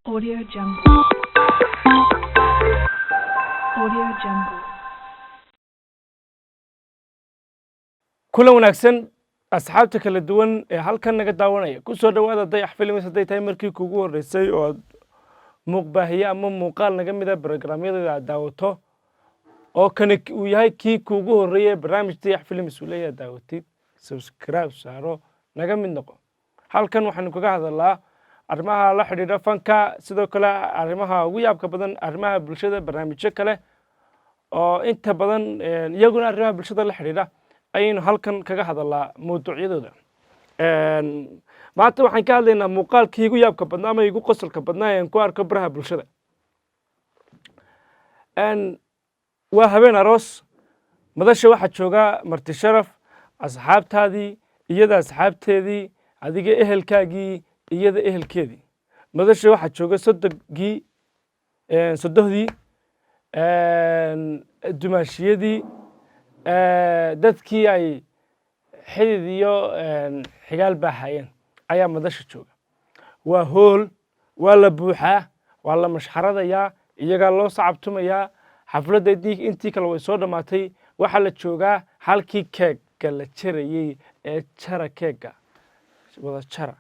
Audio Jungle. Audio Jungle. kulan wanaagsan asxaabta kala duwan ee halkan naga daawanaya ku soo dhawaada dayax films haday tahay markii kugu horeysay oo muuqbaahiye ama muuqaal naga mid ah barnaamijyada aad daawato oo kan uu yahay kii kugu horeeyay barnaamij dayax films uu leeyahay daawatid subscribe saaro naga mid noqo halkan waxaan kaga hadalnaa arrimaha la xiriira fanka sidoo kale arrimaha ugu yaabka badan arrimaha bulshada barnaamijyo kale oo inta badan iyaguna arrimaha bulshada la xiriira ayaynu halkan kaga hadalnaa mawduucyadooda maanta waxaan ka hadlaynaa muuqaalkii igu yaabka badnaa ama igu qosolka badnaa ee aan ku arko baraha bulshada waa habeen aroos madasha waxaa jooga marti sharaf asxaabtaadii iyada asxaabteedii adiga ehelkaagii iyada ehelkeedii madasha waxaa jooga sodohdii dumaashiyadii dadkii ay xidid iyo xigaal baahayeen ayaa madasha jooga waa hool waa la buuxaa waa la mashxaradayaa iyagaa loo sacabtumayaa xafladda intii kale way soo dhammaatay waxaa la joogaa halkii keegga la jarayey ee jara keegga wada jara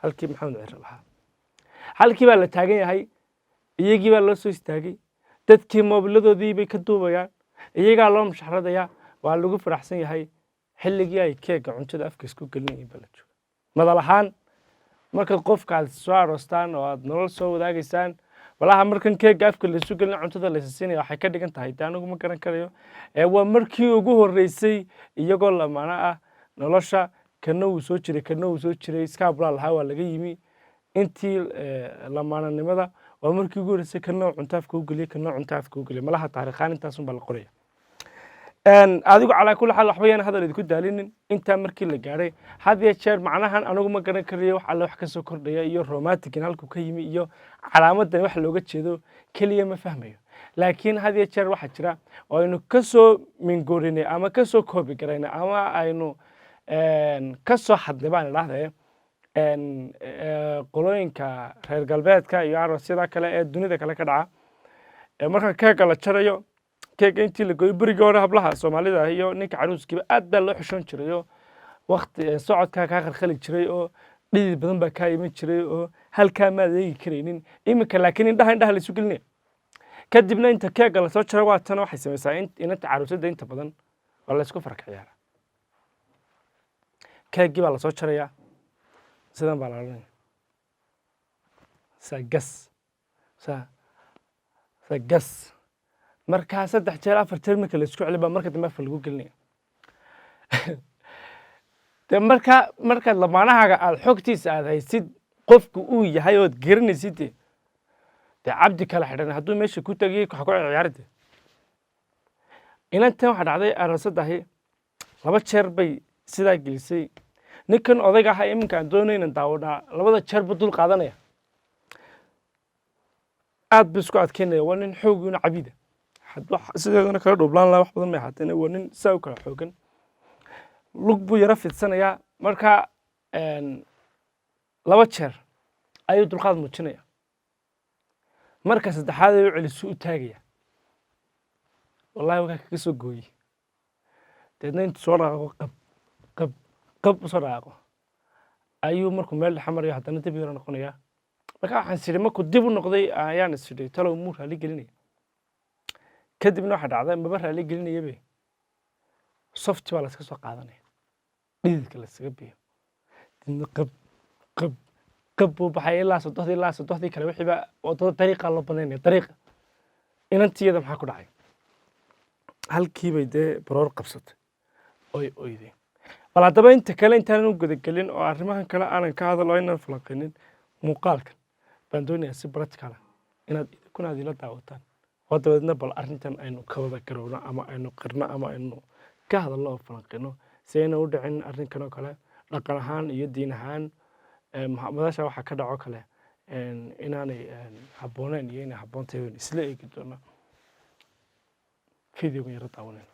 halkii maxamed ciro lahaa halkii baa la taagan yahay iyagii baa loo soo istaagay dadkii moobiladoodii bay ka duubayaan iyagaa loo mashxaradayaa waa lagu faraxsan yahay xilligii ay keegga cuntada afka isku gelinayeen baa la jooga madal ahaan marka qofka aad soo aroostaan oo aad nolol soo wadaagaysaan walaha markan keegga afka la isu gelin cuntada la siinaya waxay ka dhigan tahay taa anigu ma garan karayo waa markii ugu horeysay iyagoo lamaana ah nolosha kana uu soo jiray iskaabulaa lahaa waa laga yimi intii lamaananimada waa markii ugu horeysay kana cunto afka u geliyay kana cunto afka u geliyay malaha taariikhaan intaasun baa la qoraya adigu calaa kulli xaal waxba yaan hadal idinku daalinin intaa markii la gaadhay had iyo jeer macnahan anigu ma garan karayo wax alle wax ka soo kordhaya iyo romanticin halkuu ka yimi iyo calaamadan wax looga jeedo keliya ma fahmayo laakiin had iyo jeer waxaa jira oo aynu ka soo mingoorinay ama ka soo koobi garaynay ama aynu ka soo xadnay baan idhaahdee qolooyinka reer galbeedka iyo aroosyada kale ee dunida kale ka dhaca marka keegga la jarayo keegga intii la gooyo berigii hore hablaha soomaalida iyo ninka caruuskiiba aad baa loo xishoon jiray oo waqti socodkaa kaa khalkhali jiray oo dhidid badan baa kaa iman jiray oo halkaa maad eegi karaynin iminka laakiin indhaha la isu gelinaya kadibna inta keegga lasoo jaro waa tan waxay samaysaa inanta caruusadda inta badan waa la isku farka ciyaara keeggii baa lasoo jarayaa sidan baa la odhanaya sagas markaa 3 jeer 4 jeer marka la isku celi baa marka dambe afka lagu gelinaya de markaad lamaanahaaga aad xogtiisa aad haysid qofku uu yahay ood garanaysid de cabdi kala xidhan hadduu meesha ku tagay waxa ku ciyaaride inantan waxaa dhacday aroosadahi 2 jeer bay sidaa gelisay ninkan odayga ahaa iminka aan doonayna daawanaa 2 jeer buu dul qaadanaya aad buu isku adkeynaya waa nin xooguna cabida sideedana kala dhublaan lahaa wax badan may ahaateen waa nin saa u kala xoogan lug buu yara fidsanayaa marka 2 jeer ayuu dulqaad muujinaya marka saddexaad ayuu celisu u taagaya wallahi waa kaga soo gooyey deedna intuu soo dhaqaaqo qab soo dhaqaaqo ayuu markuu meel dhex marayo haddana dib yara noqonaya marka waxaan sidhi markuu dib u noqday ayaan isfidhay talow muu raali gelinaya kadibna waxaa dhacday maba raali gelinayabe softi baa laska soo qaadanaya dhididka lasaga biyo dibna qab buu baxay ilaa sodohdii kale wixiiba wadada dariiqa loo banaynaya dariiqa inantiyada maxaa ku dhacay halkiibay dee baroor qabsatay oy oydeen bal haddaba inta kale intaanan u gudagelin oo arrimahan kale aanan ka hadal oo inaan falanqaynin muuqaalkan baan doonayaa si practical inaad ila daawataan oo dabeedna bal arrintan aynu ka wada garowno ama aynu qirno ama aynu ka hadalno oo falanqayno si ayna u dhicin arrinkan oo kale dhaqan ahaan iyo diin ahaan madasha waxaa ka dhaco kale inaanay habbooneyn iyo inay habboon tahay isla eegi doona fideoga yara daawanayno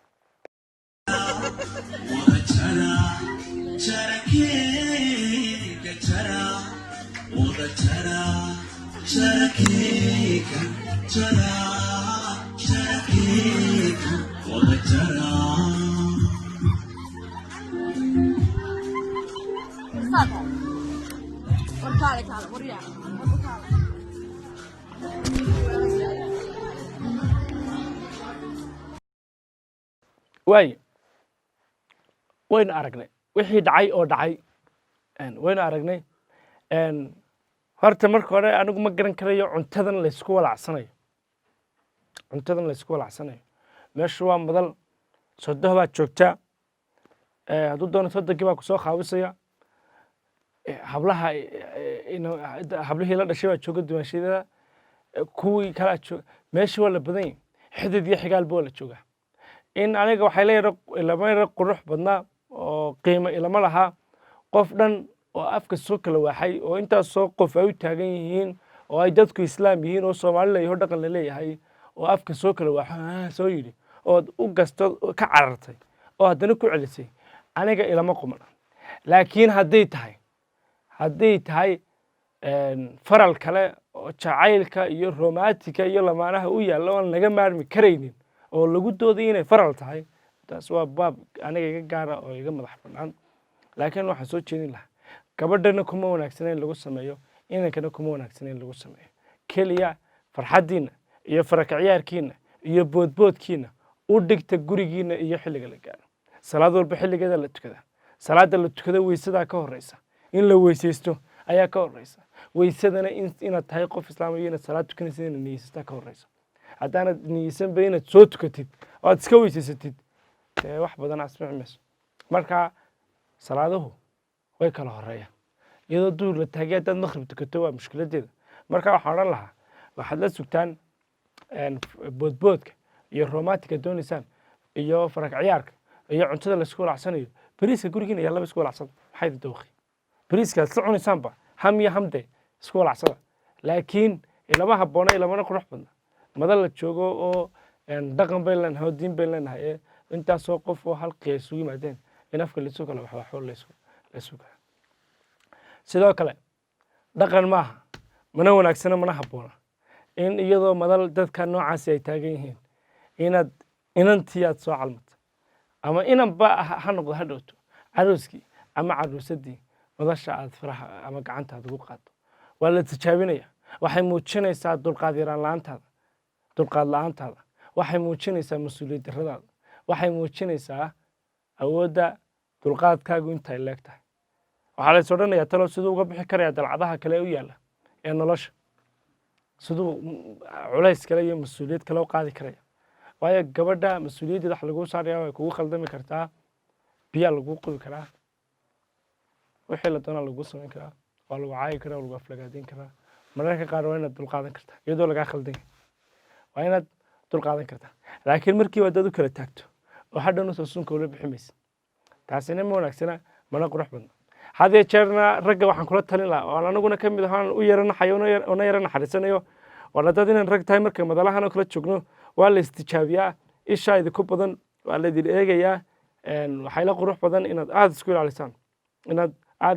waayo waynu aragnay wixii dhacay oo dhacay waynu aragnay horta marka hore anigu ma garan karayo cuntadan laysku walacsanayo meeshu waa madal sodoh baad joogtaa hadduu doono sodonkii baa kusoo qaabisaya hablihii la dhashay baa jooga dumaashadada kuwii kalaa jooga meeshii waa la badan yahay xidid iyo xigaalba waa la joogaa in aniga waxay ilama yara qurux badnaa oo qiimo ilama lahaa qof dhan oo afka soo kala waxay oo intaasoo qof ay u taagan yihiin oo ay dadku islaam yihiin oo soomaali leeyahay oo dhaqan la leeyahay oo afka soo kala waxo soo yidhi ood u gasto ka carartay oo haddana ku celisay aniga ilama quman laakiin hadday tahay faral kale oo jacaylka iyo romantika iyo lamaanaha u yaalla oon laga maarmi karaynin oo lagu dooday inay faral tahay taas waa baab aniga iga gaara oo iga madax bannaan laakiin waxaan soo jeedin lahaa gabadhana kuma wanaagsana in lagu sameeyo inankana kuma wanaagsana in lagu sameeyo keliya farxaddiinna iyo farakaciyaarkiinna iyo boodboodkiinna u dhigta gurigiinna iyo xilliga la gaaro salaad walba xilligeeda la tukada salaada la tukada weysadaa ka horeysa in la weysaysto ayaa ka horeysa weysadana inaad tahay qof islaamiya inaad salaad tukanaysa inaad niyeysataa ka horeysa haddaanad niyeysanba inaad soo tukatid oo aad iska weysaysatid wax badan asmici mayso marka salaaduhu way kala horeeyaan iyadoo duur la taagay haddaad maqrib tukato waa mushkiladeeda marka waxaan odhan lahaa waxaad la sugtaan boodboodka iyo romantika doonaysaan iyo farak ciyaarka iyo cuntada laisku walacsanayo bariiska gurigiina yaa laba isku walacsada maxay dawqi bariiska isla cunaysaanba ham iyo hamde isku walacsada laakiin ilama habboona ilamana qurux badna madal la joogo oo dhaqan bay leenahay oo diin bay leenahay intaasoo qof oo halqii ay isugu yimaadeen in afka laisoo kale waxba laysu kala sidoo kale dhaqan maaha mana wanaagsana mana habboona in iyadoo madal dadka noocaasi ay taagan yihiin inaad inantii aad soo calmato ama inanba ha noqdo ha dhowto carooskii ama caruusadii madasha aad faraha ama gacanta aad ugu qaado waa la tijaabinaya waxay muujinaysaa dulqaad yaraan la-aantaada dulqaad la-aantaada waxay muujinaysaa mas-uuliyad darradaada waxay muujinaysaa awoodda dulqaadkaagu intay leeg tahay waxaa lays odhanayaa talo siduu uga bixi karaya dalcadaha kale u yaalla ee nolosha siduu culays kale iyo mas-uuliyad kale u qaadi karaya waayo gabadha mas-uuliyaddeeda wax laguu saaraya way kugu khaldami kartaa biyaa laguu qubi karaa wixii la doonaa laguu samayn karaa waa lagu caayi karaa waa lagu aflagaadin karaa mararka qaar waa inaad dulqaadan kartaa iyadoo lagaa khaldan yahay waa inaad dulqaadan kartaa laakiin markii waa dad u kala taagto oo hadhowna soosuunka ula bixi maysa taasina ma wanaagsana mana qurux badna haddee jeerna ragga waxaan kula talin lahaa oo anaguna ka mid ahaan u yara naxayo ona yara naxariisanayo waana dad inaan rag tahay marka madalahan oo kala joogno waa la istijaabiyaa ishaa idinku badan waa laydin eegayaa waxay la qurux badan inaad aada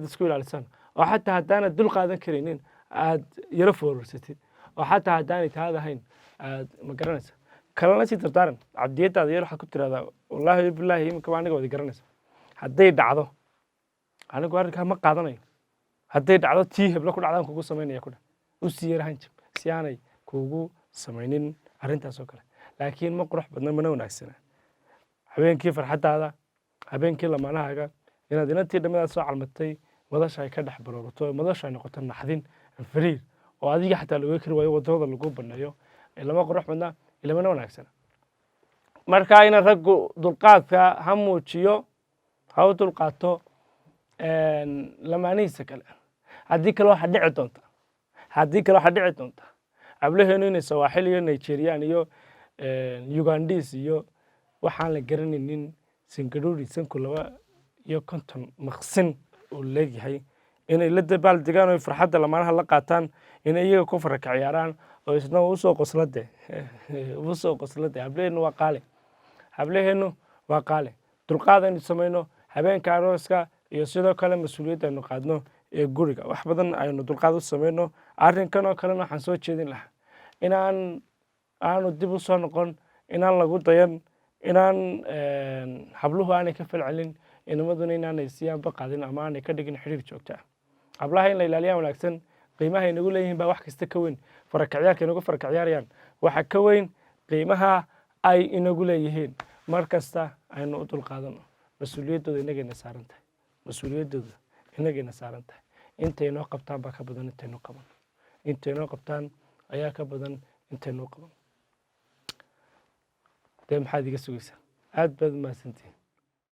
isku ilaalisaan oo xataa haddaanad dul qaadan karaynin aad yaro foorarsatid oo xataa haddaanay taad ahayn aad ma garanaysa kalena sii dardaaran cabdiyadaada yar waxaad ku tiraahdaa wallaahi bilaahi iminka aniga wadi garanaysa hadday dhacdo anigu arrinkaa ma qaadanayo hadday dhacdo tii heblo ku dhacdaan kugu samaynaya kudha u sii yarahan jib si aanay kugu samaynin arrintaas oo kale laakiin ma qurux badna mana wanaagsana habeenkii farxaddaada habeenkii lamaanahaaga inaad inantii dhammidaad soo calmatay madasha ay ka dhex baroorato madasha ay noqoto naxdin fariir oo adiga xataa looga kari waayo wadamada lagu baneeyo lama qurux badna ilamana wanaagsana marka ina raggu dulqaadka ha muujiyo ha u dulqaato lamaanihiisa kale haddii kale waxaa dhici doonta ablaheenu inay sawaaxil iyo nigeriyaan iyo ugandis iyo waxaan la garanaynin singadhuri sanku 250 maqsin uu leeyahay inay la dabaal degaan oo farxadda lamaanaha la qaataan inay iyaga ku faraka ciyaaraan oo isna usoo qoslade hableheenu waa qaale dulqaad aynu samayno habeenka arooska iyo sidoo kale mas-uuliyadda aynu qaadno ee guriga wax badan aynu dulqaad u samayno arrinkan oo kalena waxaan soo jeedin lahaa inaan aanu dib u soo noqon inaan lagu dayan inaan habluhu aanay ka falcelin inamaduna inaanay siyaanba qaadin ama aanay ka dhigin xiriir joogto ah hablaha in la ilaaliyaa wanaagsan qiimaha inagu leeyihiin baa wax kasta ka weyn farakacyaarka inagu farakacyaarayaan waxa ka weyn qiimaha ay inagu leeyihiin mar kasta aynu u dulqaadano mas-uuliyaddooda inagayna saaran tahay mas-uuliyaddooda inagayna saaran tahay intaynoo qabtaan baa ka badan intaynoo qaban intaynoo qabtaan ayaa ka badan intaynoo qaban dee maxaad iga sugaysaa aad baad umahadsantihin